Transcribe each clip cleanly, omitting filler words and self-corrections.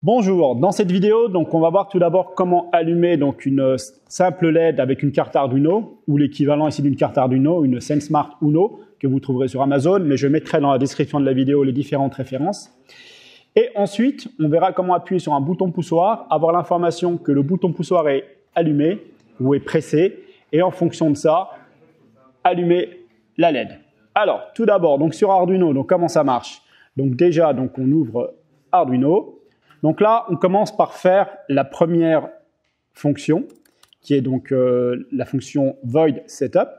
Bonjour, dans cette vidéo, on va voir tout d'abord comment allumer une simple LED avec une carte Arduino ou l'équivalent ici d'une carte Arduino, une SenseSmart Uno que vous trouverez sur Amazon, mais je mettrai dans la description de la vidéo les différentes références. Et ensuite, on verra comment appuyer sur un bouton poussoir, avoir l'information que le bouton poussoir est allumé ou est pressé, et en fonction de ça, allumer la LED. Alors, tout d'abord, sur Arduino, comment ça marche? Déjà, on ouvre Arduino. Donc là, on commence par faire la première fonction, qui est la fonction void setup.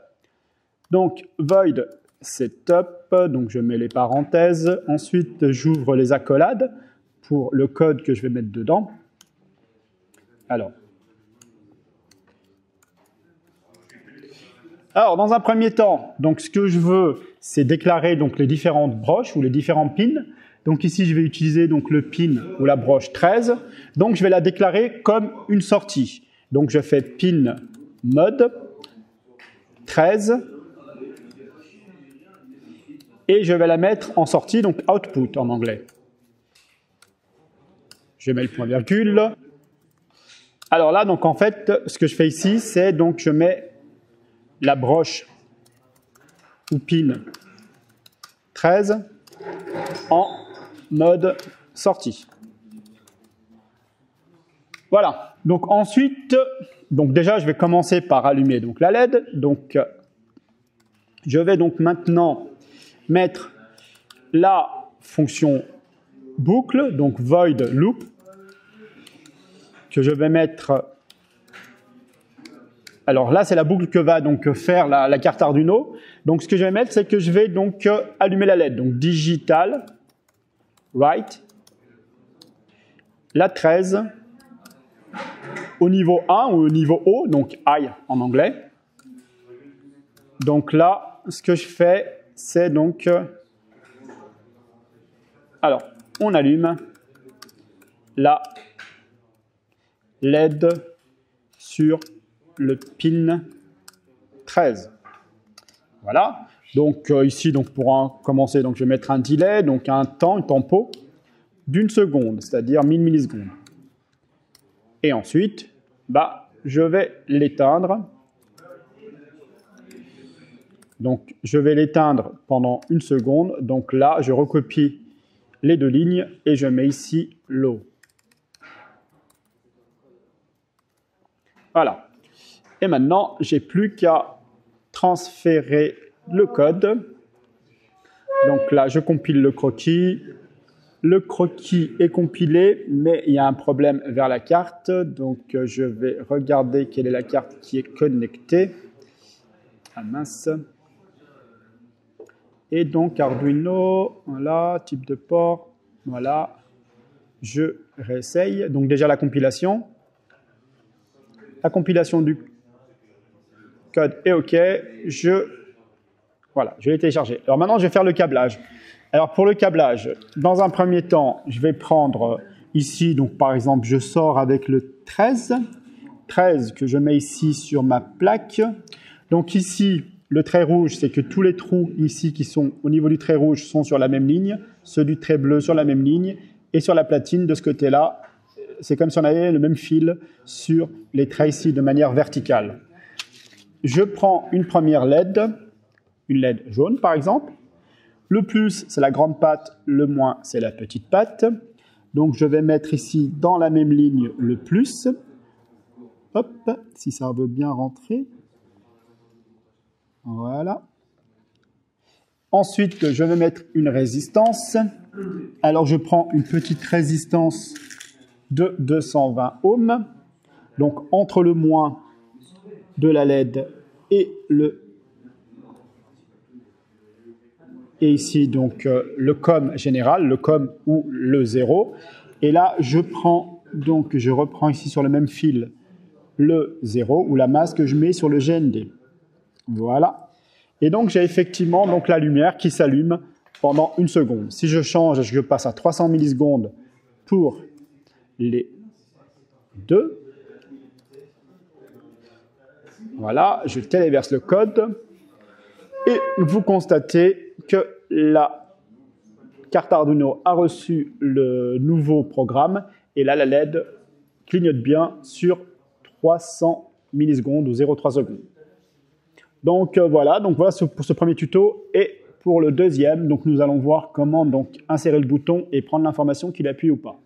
Donc void setup, je mets les parenthèses. Ensuite, j'ouvre les accolades pour le code que je vais mettre dedans. Alors, dans un premier temps, ce que je veux, c'est déclarer les différentes broches ou les différents pins. Donc ici, je vais utiliser le pin ou la broche 13. Donc je vais la déclarer comme une sortie. Donc je fais pin mode 13 et je vais la mettre en sortie, donc output en anglais. Je mets le point virgule. Alors là, en fait, ce que je fais ici, c'est je mets la broche ou pin 13 en mode sortie. Voilà. Ensuite, déjà, je vais commencer par allumer la LED. Je vais maintenant mettre la fonction boucle, void loop, que je vais mettre. Alors là, c'est la boucle que va faire la carte Arduino. Ce que je vais mettre, c'est que je vais allumer la LED. Digital write la 13 au niveau 1 ou au niveau haut, high en anglais. Là, ce que je fais, c'est alors, on allume la LED sur le pin 13. Voilà. Ici, pour commencer, je vais mettre un delay, un tempo d'une seconde, c'est-à-dire 1000 millisecondes. Et ensuite, je vais l'éteindre. Je vais l'éteindre pendant une seconde. Là, je recopie les deux lignes et je mets ici low. Voilà. Et maintenant, j'ai plus qu'à transférer le code. Là, je compile le croquis. Le croquis est compilé, mais il y a un problème vers la carte. Je vais regarder quelle est la carte qui est connectée. Ah mince. Et Arduino, voilà, type de port, voilà. Je réessaye. Déjà la compilation. La compilation du code est OK. Voilà, je l'ai téléchargé. Alors maintenant, je vais faire le câblage. Alors pour le câblage, dans un premier temps, je vais prendre ici, par exemple, je sors avec le 13 que je mets ici sur ma plaque. Ici, le trait rouge, c'est que tous les trous ici qui sont au niveau du trait rouge sont sur la même ligne, ceux du trait bleu sur la même ligne, et sur la platine de ce côté-là, c'est comme si on avait le même fil sur les traits ici de manière verticale. Je prends une première LED, une LED jaune par exemple. Le plus, c'est la grande patte, le moins, c'est la petite patte. Je vais mettre ici dans la même ligne le plus. Hop, si ça veut bien rentrer. Voilà. Ensuite, je vais mettre une résistance. Alors, je prends une petite résistance de 220 ohms. Entre le moins de la LED et ici, le COM général, le COM ou le 0. Et là, je reprends ici sur le même fil le 0 ou la masse que je mets sur le GND. Voilà. Et j'ai effectivement la lumière qui s'allume pendant une seconde. Si je change, je passe à 300 millisecondes pour les deux. Voilà, je téléverse le code. Et vous constatez que la carte Arduino a reçu le nouveau programme Et là, la LED clignote bien sur 300 millisecondes ou 0,3 secondes. Donc voilà pour ce premier tuto. Et pour le deuxième, donc, nous allons voir comment donc, insérer le bouton et prendre l'information qu'il appuie ou pas.